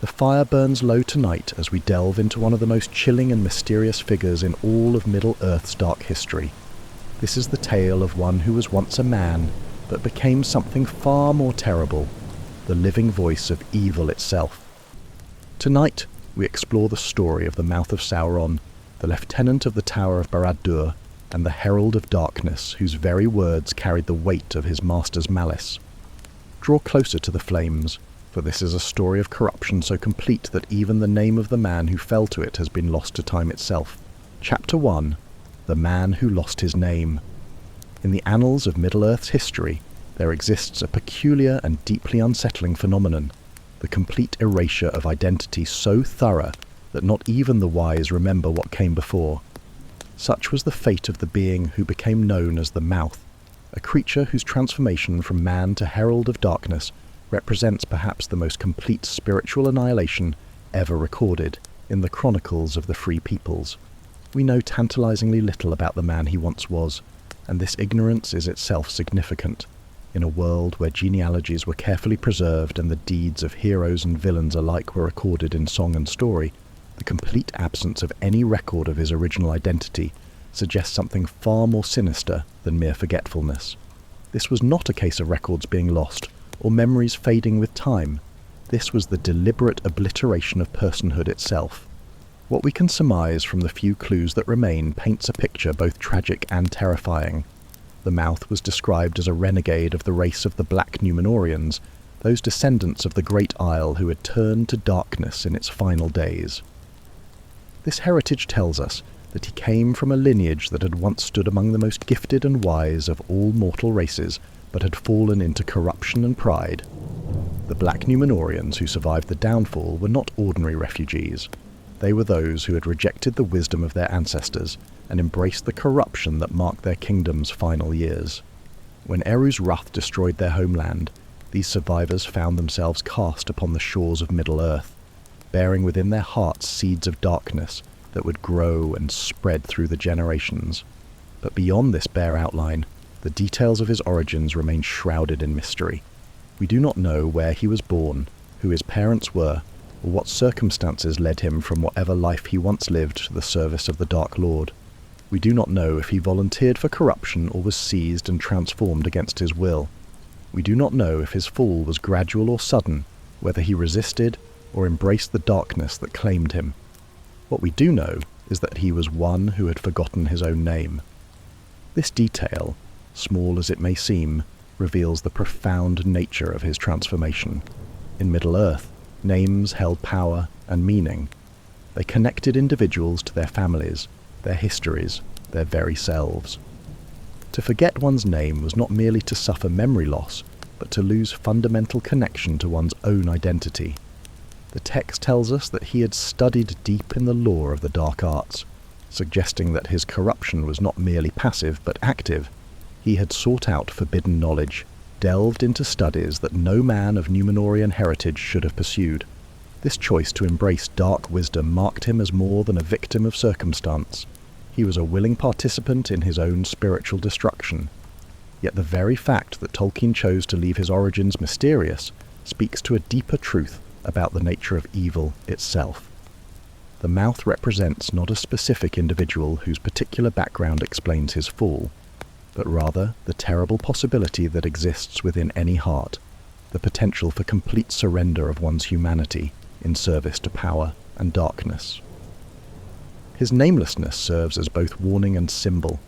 The fire burns low tonight as we delve into one of the most chilling and mysterious figures in all of Middle-earth's dark history. This is the tale of one who was once a man, but became something far more terrible, the living voice of evil itself. Tonight, we explore the story of the Mouth of Sauron, the lieutenant of the Tower of Barad-dûr, and the Herald of Darkness, whose very words carried the weight of his master's malice. Draw closer to the flames, for this is a story of corruption so complete that even the name of the man who fell to it has been lost to time itself. Chapter 1. The Man Who Lost His Name. In the annals of Middle-earth's history, there exists a peculiar and deeply unsettling phenomenon, the complete erasure of identity so thorough that not even the wise remember what came before. Such was the fate of the being who became known as the Mouth, a creature whose transformation from man to Herald of Darkness represents perhaps the most complete spiritual annihilation ever recorded in the chronicles of the Free Peoples. We know tantalizingly little about the man he once was, and this ignorance is itself significant. In a world where genealogies were carefully preserved and the deeds of heroes and villains alike were recorded in song and story, the complete absence of any record of his original identity suggests something far more sinister than mere forgetfulness. This was not a case of records being lost, or memories fading with time. This was the deliberate obliteration of personhood itself. What we can surmise from the few clues that remain paints a picture both tragic and terrifying. The Mouth was described as a renegade of the race of the Black Númenóreans, those descendants of the Great Isle who had turned to darkness in its final days. This heritage tells us that he came from a lineage that had once stood among the most gifted and wise of all mortal races, but had fallen into corruption and pride. The Black Númenóreans who survived the downfall were not ordinary refugees. They were those who had rejected the wisdom of their ancestors and embraced the corruption that marked their kingdom's final years. When Eru's wrath destroyed their homeland, these survivors found themselves cast upon the shores of Middle-earth, bearing within their hearts seeds of darkness that would grow and spread through the generations. But beyond this bare outline, the details of his origins remain shrouded in mystery. We do not know where he was born, who his parents were, or what circumstances led him from whatever life he once lived to the service of the Dark Lord. We do not know if he volunteered for corruption or was seized and transformed against his will. We do not know if his fall was gradual or sudden, whether he resisted or embraced the darkness that claimed him. What we do know is that he was one who had forgotten his own name. This detail, small as it may seem, reveals the profound nature of his transformation. In Middle-earth, names held power and meaning. They connected individuals to their families, their histories, their very selves. To forget one's name was not merely to suffer memory loss, but to lose fundamental connection to one's own identity. The text tells us that he had studied deep in the lore of the dark arts, suggesting that his corruption was not merely passive but active. He had sought out forbidden knowledge, delved into studies that no man of Númenórean heritage should have pursued. This choice to embrace dark wisdom marked him as more than a victim of circumstance. He was a willing participant in his own spiritual destruction. Yet the very fact that Tolkien chose to leave his origins mysterious speaks to a deeper truth about the nature of evil itself. The Mouth represents not a specific individual whose particular background explains his fall, but rather the terrible possibility that exists within any heart, the potential for complete surrender of one's humanity in service to power and darkness. His namelessness serves as both warning and symbol.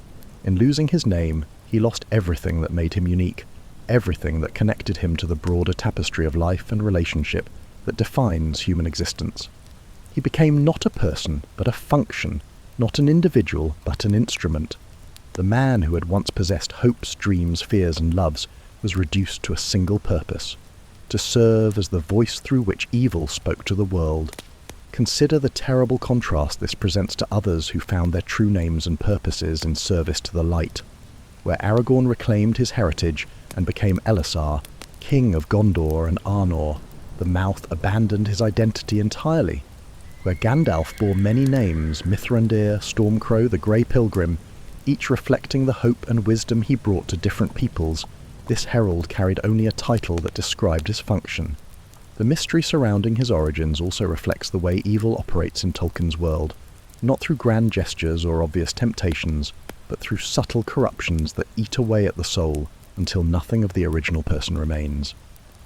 In losing his name, he lost everything that made him unique, everything that connected him to the broader tapestry of life and relationship that defines human existence. He became not a person, but a function, not an individual, but an instrument. The man who had once possessed hopes, dreams, fears, and loves was reduced to a single purpose: to serve as the voice through which evil spoke to the world. Consider the terrible contrast this presents to others who found their true names and purposes in service to the light. Where Aragorn reclaimed his heritage and became Elisar, king of Gondor and Arnor, the Mouth abandoned his identity entirely. Where Gandalf bore many names, Mithrandir, Stormcrow, the Grey Pilgrim, each reflecting the hope and wisdom he brought to different peoples, this herald carried only a title that described his function. The mystery surrounding his origins also reflects the way evil operates in Tolkien's world, not through grand gestures or obvious temptations, but through subtle corruptions that eat away at the soul until nothing of the original person remains.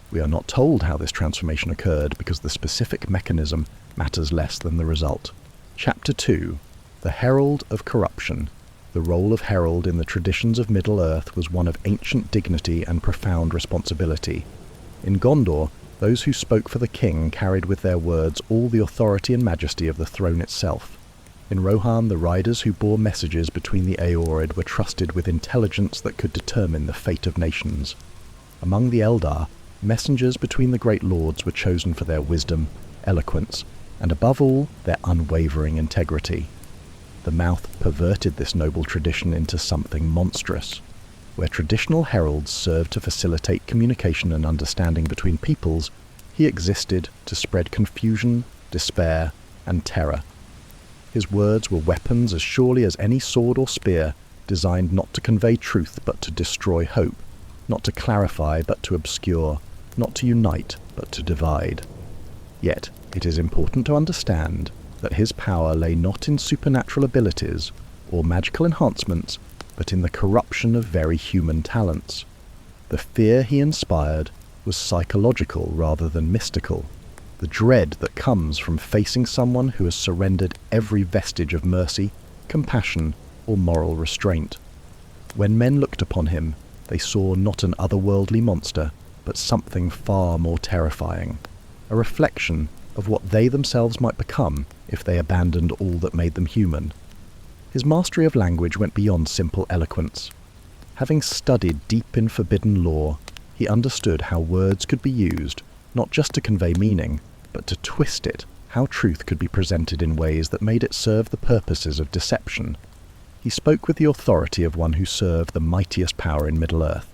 We are not told how this transformation occurred because the specific mechanism matters less than the result. Chapter 2. The Herald of Corruption. The role of herald in the traditions of Middle-earth was one of ancient dignity and profound responsibility. In Gondor, those who spoke for the king carried with their words all the authority and majesty of the throne itself. In Rohan, the riders who bore messages between the Aeorid were trusted with intelligence that could determine the fate of nations. Among the Eldar, messengers between the great lords were chosen for their wisdom, eloquence, and above all, their unwavering integrity. The Mouth perverted this noble tradition into something monstrous. Where traditional heralds served to facilitate communication and understanding between peoples, he existed to spread confusion, despair, and terror. His words were weapons as surely as any sword or spear, designed not to convey truth but to destroy hope, not to clarify but to obscure, not to unite but to divide. Yet, it is important to understand that his power lay not in supernatural abilities or magical enhancements, but in the corruption of very human talents. The fear he inspired was psychological rather than mystical, the dread that comes from facing someone who has surrendered every vestige of mercy, compassion, or moral restraint. When men looked upon him, they saw not an otherworldly monster, but something far more terrifying, a reflection of what they themselves might become if they abandoned all that made them human. His mastery of language went beyond simple eloquence. Having studied deep in forbidden lore, he understood how words could be used, not just to convey meaning, but to twist it, how truth could be presented in ways that made it serve the purposes of deception. He spoke with the authority of one who served the mightiest power in Middle-earth.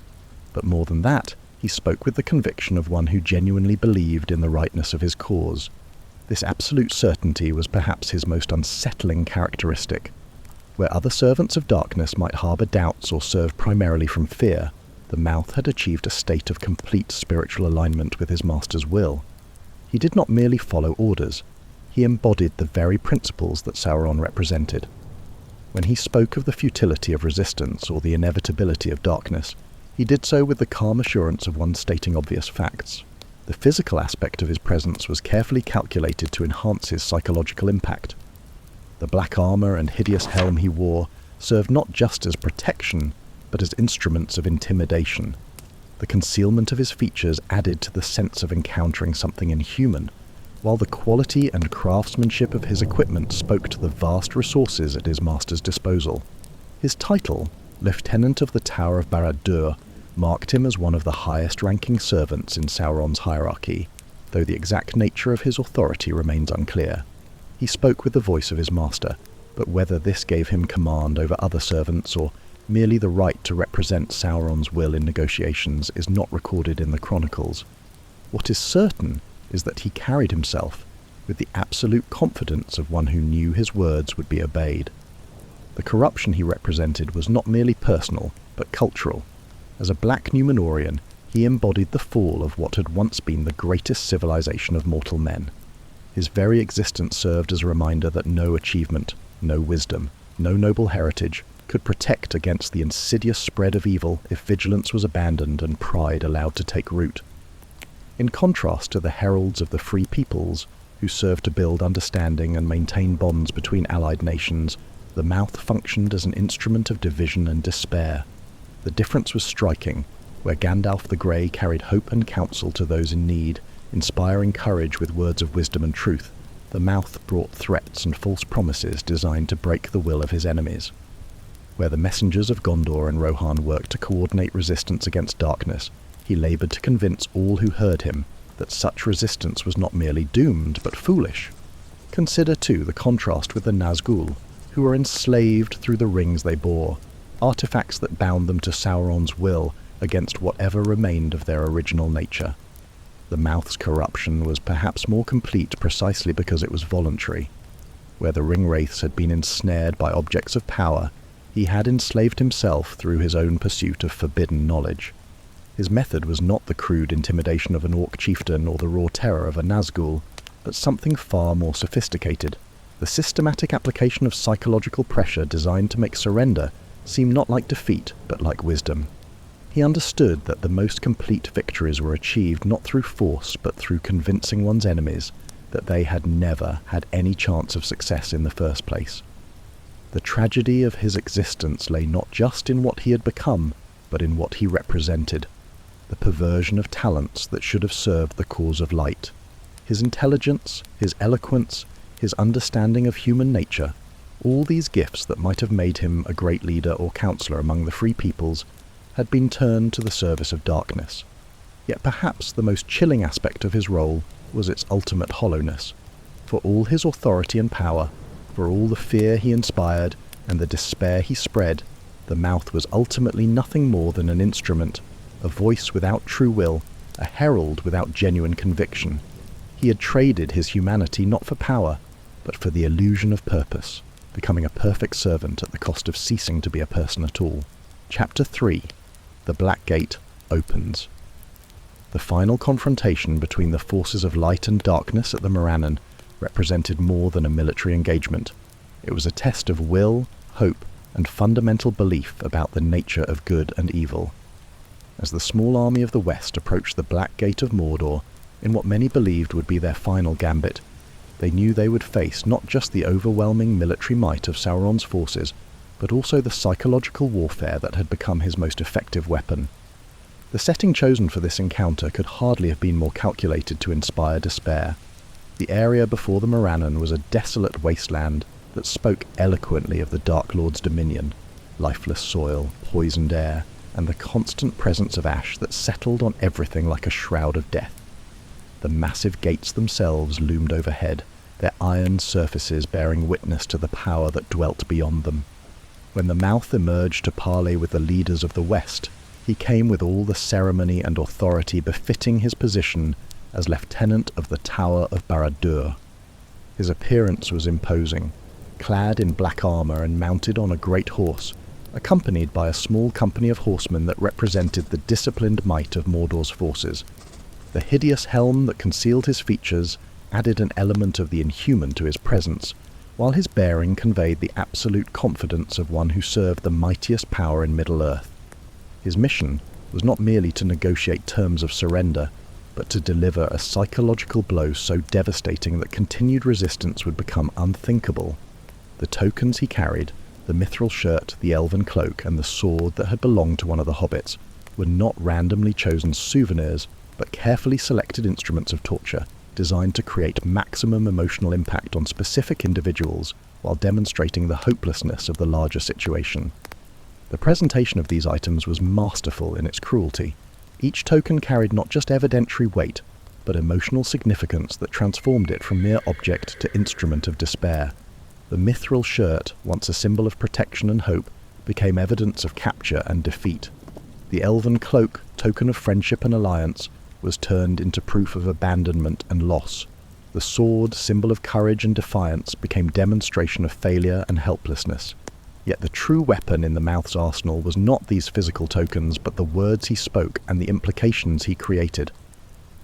But more than that, he spoke with the conviction of one who genuinely believed in the rightness of his cause. This absolute certainty was perhaps his most unsettling characteristic. Where other servants of darkness might harbour doubts or serve primarily from fear, the Mouth had achieved a state of complete spiritual alignment with his master's will. He did not merely follow orders, he embodied the very principles that Sauron represented. When he spoke of the futility of resistance or the inevitability of darkness, he did so with the calm assurance of one stating obvious facts. The physical aspect of his presence was carefully calculated to enhance his psychological impact. The black armor and hideous helm he wore served not just as protection, but as instruments of intimidation. The concealment of his features added to the sense of encountering something inhuman, while the quality and craftsmanship of his equipment spoke to the vast resources at his master's disposal. His title, Lieutenant of the Tower of Barad-dûr, marked him as one of the highest-ranking servants in Sauron's hierarchy, though the exact nature of his authority remains unclear. He spoke with the voice of his master, but whether this gave him command over other servants or merely the right to represent Sauron's will in negotiations is not recorded in the chronicles. What is certain is that he carried himself with the absolute confidence of one who knew his words would be obeyed. The corruption he represented was not merely personal, but cultural. As a black Númenórean, he embodied the fall of what had once been the greatest civilization of mortal men. His very existence served as a reminder that no achievement, no wisdom, no noble heritage could protect against the insidious spread of evil if vigilance was abandoned and pride allowed to take root. In contrast to the heralds of the free peoples, who served to build understanding and maintain bonds between allied nations, the Mouth functioned as an instrument of division and despair. The difference was striking, where Gandalf the Grey carried hope and counsel to those in need, inspiring courage with words of wisdom and truth. The Mouth brought threats and false promises designed to break the will of his enemies. Where the messengers of Gondor and Rohan worked to coordinate resistance against darkness, he laboured to convince all who heard him that such resistance was not merely doomed, but foolish. Consider, too, the contrast with the Nazgûl, who were enslaved through the rings they bore, artifacts that bound them to Sauron's will against whatever remained of their original nature. The Mouth's corruption was perhaps more complete precisely because it was voluntary. Where the ringwraiths had been ensnared by objects of power, he had enslaved himself through his own pursuit of forbidden knowledge. His method was not the crude intimidation of an orc chieftain or the raw terror of a Nazgul, but something far more sophisticated, the systematic application of psychological pressure designed to make surrender seem not like defeat, but like wisdom. He understood that the most complete victories were achieved not through force, but through convincing one's enemies that they had never had any chance of success in the first place. The tragedy of his existence lay not just in what he had become, but in what he represented, the perversion of talents that should have served the cause of light. His intelligence, his eloquence, his understanding of human nature, all these gifts that might have made him a great leader or counselor among the free peoples, had been turned to the service of darkness. Yet perhaps the most chilling aspect of his role was its ultimate hollowness. For all his authority and power, for all the fear he inspired and the despair he spread, the mouth was ultimately nothing more than an instrument, a voice without true will, a herald without genuine conviction. He had traded his humanity not for power, but for the illusion of purpose, becoming a perfect servant at the cost of ceasing to be a person at all. Chapter 3. The Black Gate opens. The final confrontation between the forces of light and darkness at the Morannon represented more than a military engagement. It was a test of will, hope, and fundamental belief about the nature of good and evil. As the small army of the West approached the Black Gate of Mordor, in what many believed would be their final gambit, they knew they would face not just the overwhelming military might of Sauron's forces, but also the psychological warfare that had become his most effective weapon. The setting chosen for this encounter could hardly have been more calculated to inspire despair. The area before the Morannon was a desolate wasteland that spoke eloquently of the Dark Lord's dominion, lifeless soil, poisoned air, and the constant presence of ash that settled on everything like a shroud of death. The massive gates themselves loomed overhead, their iron surfaces bearing witness to the power that dwelt beyond them. When the mouth emerged to parley with the leaders of the West, he came with all the ceremony and authority befitting his position as lieutenant of the Tower of Barad-dûr. His appearance was imposing, clad in black armor and mounted on a great horse, accompanied by a small company of horsemen that represented the disciplined might of Mordor's forces. The hideous helm that concealed his features added an element of the inhuman to his presence, while his bearing conveyed the absolute confidence of one who served the mightiest power in Middle-earth. His mission was not merely to negotiate terms of surrender, but to deliver a psychological blow so devastating that continued resistance would become unthinkable. The tokens he carried, the mithril shirt, the elven cloak, and the sword that had belonged to one of the hobbits, were not randomly chosen souvenirs, but carefully selected instruments of torture, designed to create maximum emotional impact on specific individuals while demonstrating the hopelessness of the larger situation. The presentation of these items was masterful in its cruelty. Each token carried not just evidentiary weight, but emotional significance that transformed it from mere object to instrument of despair. The mithril shirt, once a symbol of protection and hope, became evidence of capture and defeat. The elven cloak, token of friendship and alliance, was turned into proof of abandonment and loss. The sword, symbol of courage and defiance, became demonstration of failure and helplessness. Yet the true weapon in the mouth's arsenal was not these physical tokens, but the words he spoke and the implications he created.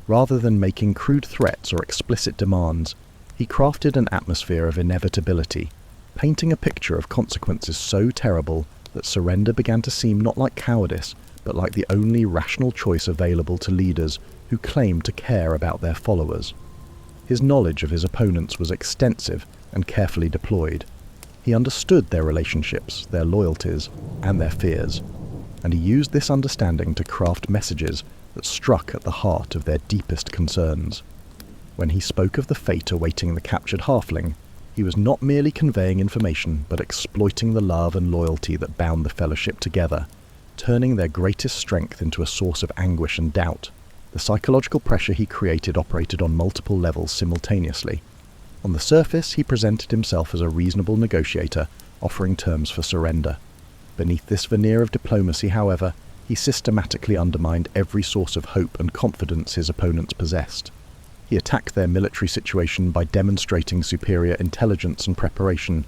Rather than making crude threats or explicit demands, he crafted an atmosphere of inevitability, painting a picture of consequences so terrible that surrender began to seem not like cowardice, but like the only rational choice available to leaders who claimed to care about their followers. His knowledge of his opponents was extensive and carefully deployed. He understood their relationships, their loyalties, and their fears, and he used this understanding to craft messages that struck at the heart of their deepest concerns. When he spoke of the fate awaiting the captured halfling, he was not merely conveying information, but exploiting the love and loyalty that bound the fellowship together, turning their greatest strength into a source of anguish and doubt. The psychological pressure he created operated on multiple levels simultaneously. On the surface, he presented himself as a reasonable negotiator, offering terms for surrender. Beneath this veneer of diplomacy, however, he systematically undermined every source of hope and confidence his opponents possessed. He attacked their military situation by demonstrating superior intelligence and preparation,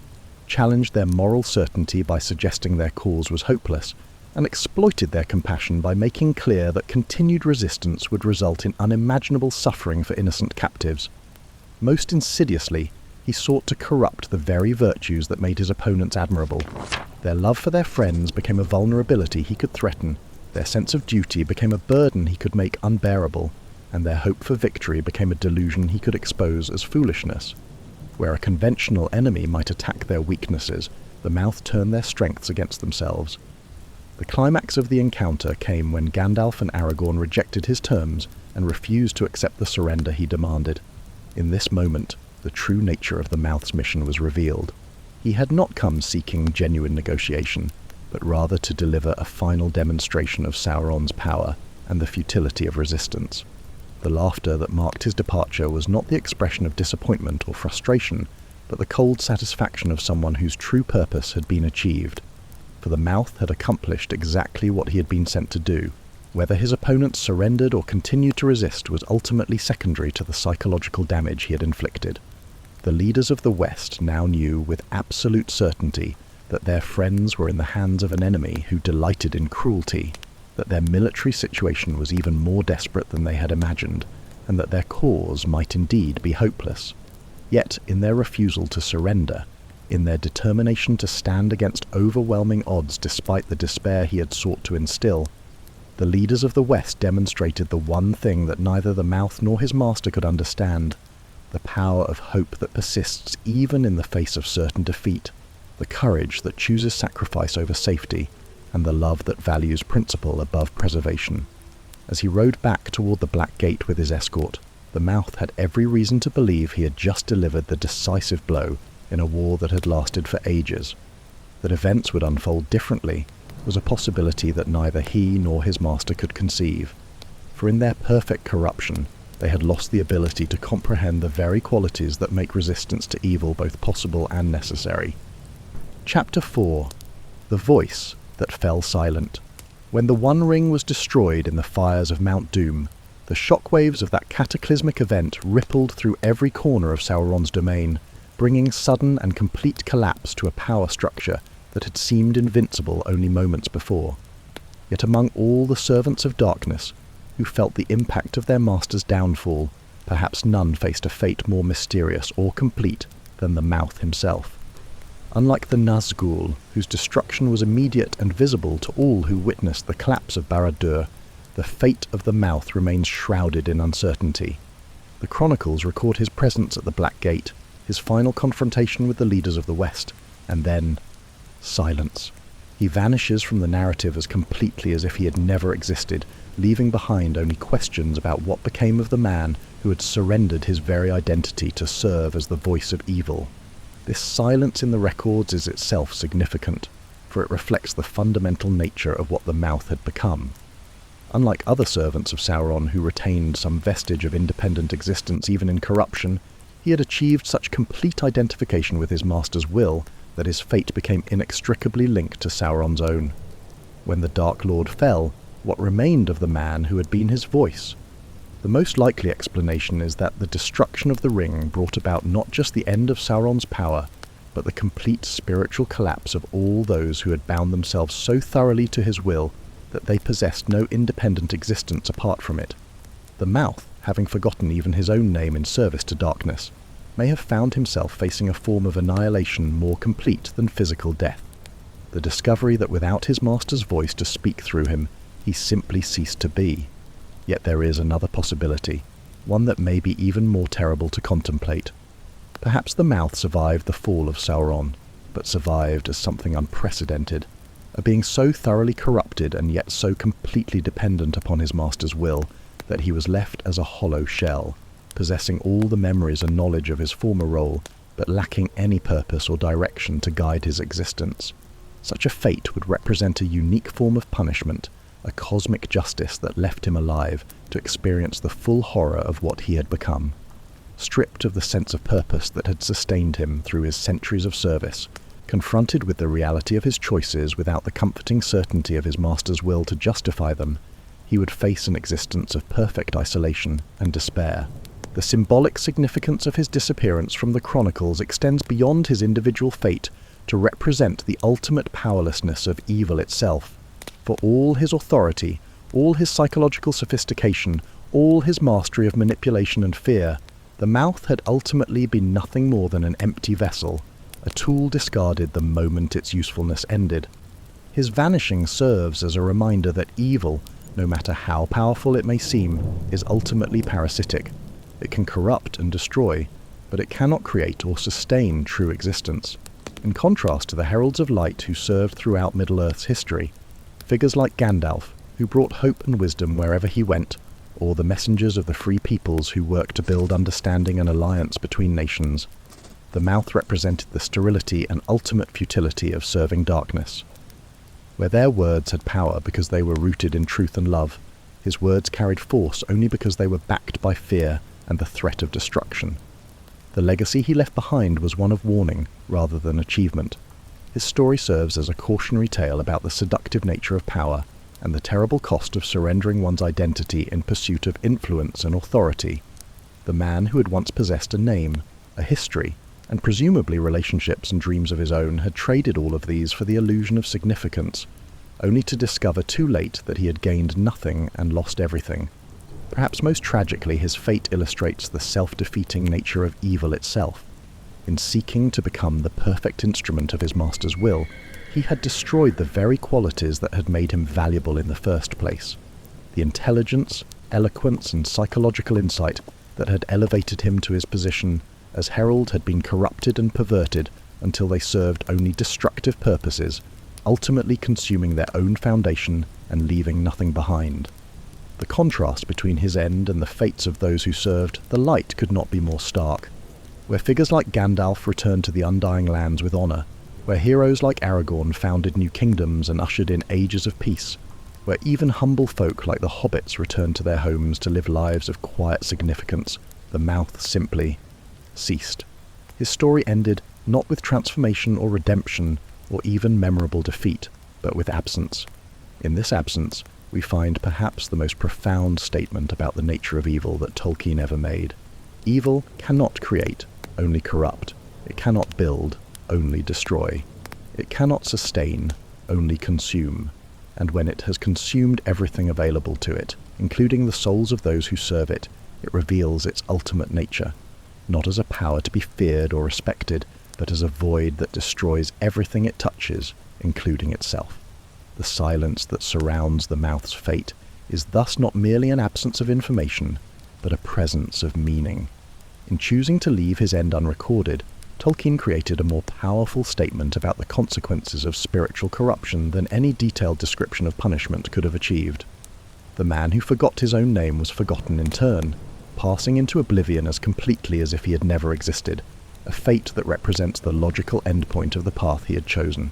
challenged their moral certainty by suggesting their cause was hopeless, and exploited their compassion by making clear that continued resistance would result in unimaginable suffering for innocent captives. Most insidiously, he sought to corrupt the very virtues that made his opponents admirable. Their love for their friends became a vulnerability he could threaten, their sense of duty became a burden he could make unbearable, and their hope for victory became a delusion he could expose as foolishness. Where a conventional enemy might attack their weaknesses, the Mouth turned their strengths against themselves. The climax of the encounter came when Gandalf and Aragorn rejected his terms and refused to accept the surrender he demanded. In this moment, the true nature of the Mouth's mission was revealed. He had not come seeking genuine negotiation, but rather to deliver a final demonstration of Sauron's power and the futility of resistance. The laughter that marked his departure was not the expression of disappointment or frustration, but the cold satisfaction of someone whose true purpose had been achieved. For the Mouth had accomplished exactly what he had been sent to do. Whether his opponents surrendered or continued to resist was ultimately secondary to the psychological damage he had inflicted. The leaders of the West now knew with absolute certainty that their friends were in the hands of an enemy who delighted in cruelty, that their military situation was even more desperate than they had imagined, and that their cause might indeed be hopeless. Yet, in their refusal to surrender, in their determination to stand against overwhelming odds despite the despair he had sought to instill, the leaders of the West demonstrated the one thing that neither the Mouth nor his master could understand: the power of hope that persists even in the face of certain defeat, the courage that chooses sacrifice over safety, and the love that values principle above preservation. As he rode back toward the Black Gate with his escort, the Mouth had every reason to believe he had just delivered the decisive blow in a war that had lasted for ages. That events would unfold differently was a possibility that neither he nor his master could conceive, for in their perfect corruption they had lost the ability to comprehend the very qualities that make resistance to evil both possible and necessary. Chapter 4. The Voice that Fell Silent. When the One Ring was destroyed in the fires of Mount Doom, the shockwaves of that cataclysmic event rippled through every corner of Sauron's domain, bringing sudden and complete collapse to a power structure that had seemed invincible only moments before. Yet among all the servants of darkness who felt the impact of their master's downfall, perhaps none faced a fate more mysterious or complete than the Mouth himself. Unlike the Nazgûl, whose destruction was immediate and visible to all who witnessed the collapse of Barad-dûr, the fate of the Mouth remains shrouded in uncertainty. The chronicles record his presence at the Black Gate, his final confrontation with the leaders of the West, and then silence. He vanishes from the narrative as completely as if he had never existed, leaving behind only questions about what became of the man who had surrendered his very identity to serve as the voice of evil. This silence in the records is itself significant, for it reflects the fundamental nature of what the Mouth had become. Unlike other servants of Sauron who retained some vestige of independent existence even in corruption, he had achieved such complete identification with his master's will that his fate became inextricably linked to Sauron's own. When the Dark Lord fell, what remained of the man who had been his voice? The most likely explanation is that the destruction of the ring brought about not just the end of Sauron's power, but the complete spiritual collapse of all those who had bound themselves so thoroughly to his will that they possessed no independent existence apart from it. The Mouth, having forgotten even his own name in service to darkness, may have found himself facing a form of annihilation more complete than physical death. The discovery that without his master's voice to speak through him, he simply ceased to be. Yet there is another possibility, one that may be even more terrible to contemplate. Perhaps the Mouth survived the fall of Sauron, but survived as something unprecedented, a being so thoroughly corrupted and yet so completely dependent upon his master's will that he was left as a hollow shell, possessing all the memories and knowledge of his former role, but lacking any purpose or direction to guide his existence. Such a fate would represent a unique form of punishment, a cosmic justice that left him alive to experience the full horror of what he had become. Stripped of the sense of purpose that had sustained him through his centuries of service, confronted with the reality of his choices without the comforting certainty of his master's will to justify them, he would face an existence of perfect isolation and despair. The symbolic significance of his disappearance from the chronicles extends beyond his individual fate to represent the ultimate powerlessness of evil itself, For all his authority, all his psychological sophistication, all his mastery of manipulation and fear, the mouth had ultimately been nothing more than an empty vessel, a tool discarded the moment its usefulness ended. His vanishing serves as a reminder that evil, no matter how powerful it may seem, is ultimately parasitic. It can corrupt and destroy, but it cannot create or sustain true existence. In contrast to the Heralds of Light who served throughout Middle-earth's history, figures like Gandalf, who brought hope and wisdom wherever he went, or the messengers of the free peoples who worked to build understanding and alliance between nations, the mouth represented the sterility and ultimate futility of serving darkness. Where their words had power because they were rooted in truth and love, his words carried force only because they were backed by fear and the threat of destruction. The legacy he left behind was one of warning rather than achievement. His story serves as a cautionary tale about the seductive nature of power and the terrible cost of surrendering one's identity in pursuit of influence and authority. The man who had once possessed a name, a history, and presumably relationships and dreams of his own had traded all of these for the illusion of significance, only to discover too late that he had gained nothing and lost everything. Perhaps most tragically, his fate illustrates the self-defeating nature of evil itself. In seeking to become the perfect instrument of his master's will, he had destroyed the very qualities that had made him valuable in the first place. The intelligence, eloquence, and psychological insight that had elevated him to his position as herald had been corrupted and perverted until they served only destructive purposes, ultimately consuming their own foundation and leaving nothing behind. The contrast between his end and the fates of those who served the light could not be more stark. Where figures like Gandalf returned to the Undying Lands with honour, where heroes like Aragorn founded new kingdoms and ushered in ages of peace, where even humble folk like the hobbits returned to their homes to live lives of quiet significance, the mouth simply ceased. His story ended not with transformation or redemption or even memorable defeat, but with absence. In this absence, we find perhaps the most profound statement about the nature of evil that Tolkien ever made. Evil cannot create, only corrupt. It cannot build, only destroy. It cannot sustain, only consume. And when it has consumed everything available to it, including the souls of those who serve it, it reveals its ultimate nature, not as a power to be feared or respected, but as a void that destroys everything it touches, including itself. The silence that surrounds the mouth's fate is thus not merely an absence of information, but a presence of meaning. In choosing to leave his end unrecorded, Tolkien created a more powerful statement about the consequences of spiritual corruption than any detailed description of punishment could have achieved. The man who forgot his own name was forgotten in turn, passing into oblivion as completely as if he had never existed, a fate that represents the logical endpoint of the path he had chosen.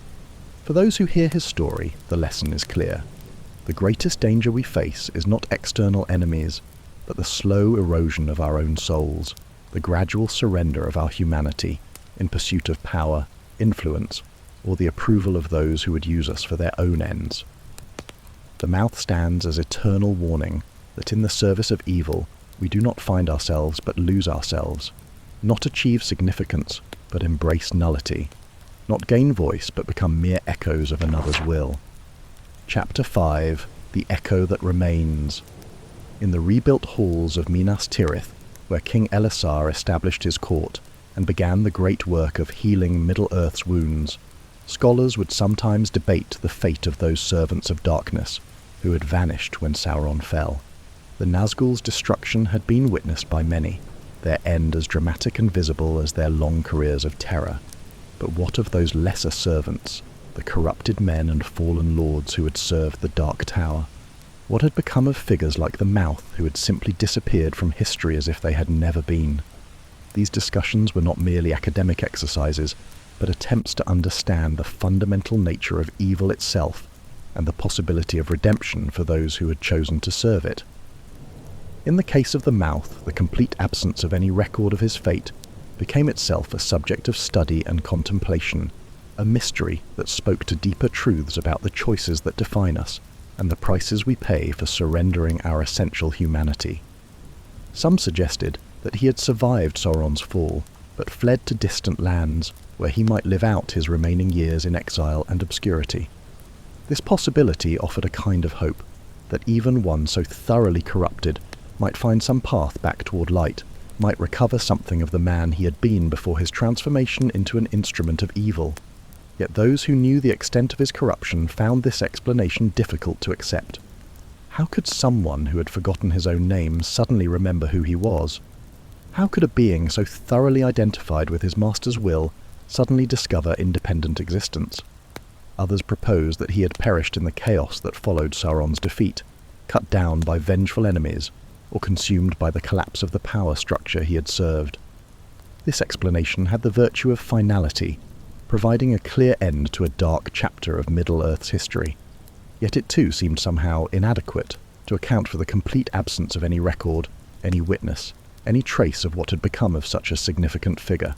For those who hear his story, the lesson is clear. The greatest danger we face is not external enemies, but the slow erosion of our own souls, the gradual surrender of our humanity in pursuit of power, influence, or the approval of those who would use us for their own ends. The mouth stands as eternal warning that in the service of evil we do not find ourselves but lose ourselves, not achieve significance but embrace nullity, not gain voice but become mere echoes of another's will. Chapter 5: The Echo That Remains. In the rebuilt halls of Minas Tirith, where King Elessar established his court and began the great work of healing Middle-earth's wounds, scholars would sometimes debate the fate of those servants of darkness who had vanished when Sauron fell. The Nazgul's destruction had been witnessed by many, their end as dramatic and visible as their long careers of terror. But what of those lesser servants, the corrupted men and fallen lords who had served the Dark Tower? What had become of figures like the Mouth who had simply disappeared from history as if they had never been? These discussions were not merely academic exercises, but attempts to understand the fundamental nature of evil itself and the possibility of redemption for those who had chosen to serve it. In the case of the Mouth, the complete absence of any record of his fate became itself a subject of study and contemplation, a mystery that spoke to deeper truths about the choices that define us and the prices we pay for surrendering our essential humanity. Some suggested that he had survived Sauron's fall, but fled to distant lands where he might live out his remaining years in exile and obscurity. This possibility offered a kind of hope, that even one so thoroughly corrupted might find some path back toward light, might recover something of the man he had been before his transformation into an instrument of evil. Yet those who knew the extent of his corruption found this explanation difficult to accept. How could someone who had forgotten his own name suddenly remember who he was? How could a being so thoroughly identified with his master's will suddenly discover independent existence? Others proposed that he had perished in the chaos that followed Sauron's defeat, cut down by vengeful enemies, or consumed by the collapse of the power structure he had served. This explanation had the virtue of finality, providing a clear end to a dark chapter of Middle-earth's history. Yet it too seemed somehow inadequate to account for the complete absence of any record, any witness, any trace of what had become of such a significant figure.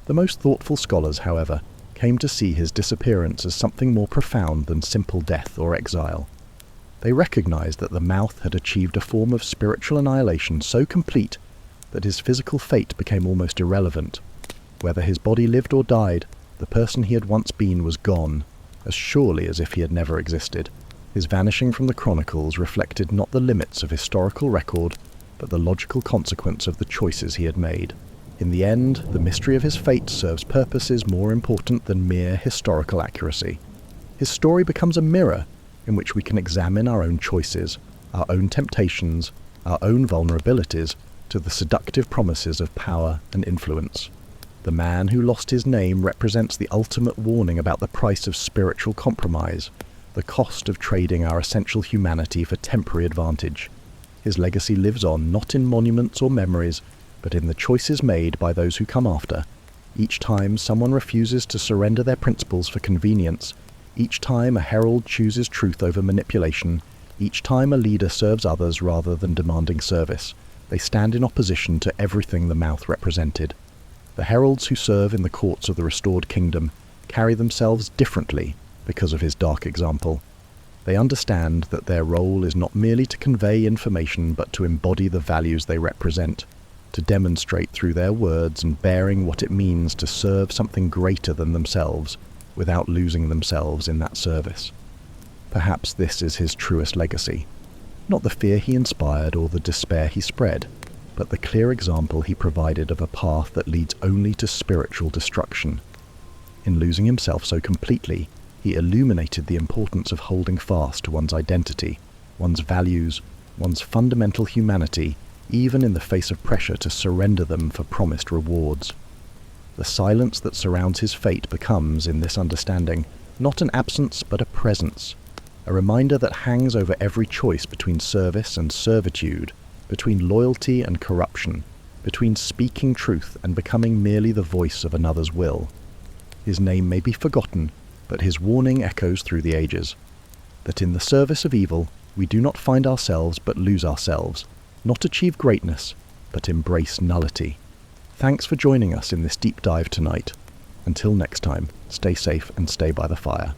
The most thoughtful scholars, however, came to see his disappearance as something more profound than simple death or exile. They recognized that the Mouth had achieved a form of spiritual annihilation so complete that his physical fate became almost irrelevant. Whether his body lived or died, the person he had once been was gone, as surely as if he had never existed. His vanishing from the chronicles reflected not the limits of historical record, but the logical consequence of the choices he had made. In the end, the mystery of his fate serves purposes more important than mere historical accuracy. His story becomes a mirror in which we can examine our own choices, our own temptations, our own vulnerabilities to the seductive promises of power and influence. The man who lost his name represents the ultimate warning about the price of spiritual compromise, the cost of trading our essential humanity for temporary advantage. His legacy lives on not in monuments or memories, but in the choices made by those who come after. Each time someone refuses to surrender their principles for convenience, each time a herald chooses truth over manipulation, each time a leader serves others rather than demanding service, they stand in opposition to everything the Mouth represented. The heralds who serve in the courts of the restored kingdom carry themselves differently because of his dark example. They understand that their role is not merely to convey information but to embody the values they represent, to demonstrate through their words and bearing what it means to serve something greater than themselves without losing themselves in that service. Perhaps this is his truest legacy. Not the fear he inspired or the despair he spread, but the clear example he provided of a path that leads only to spiritual destruction. In losing himself so completely, he illuminated the importance of holding fast to one's identity, one's values, one's fundamental humanity, even in the face of pressure to surrender them for promised rewards. The silence that surrounds his fate becomes, in this understanding, not an absence but a presence, a reminder that hangs over every choice between service and servitude, between loyalty and corruption, between speaking truth and becoming merely the voice of another's will. His name may be forgotten, but his warning echoes through the ages, that in the service of evil we do not find ourselves but lose ourselves, not achieve greatness, but embrace nullity. Thanks for joining us in this deep dive tonight. Until next time, stay safe and stay by the fire.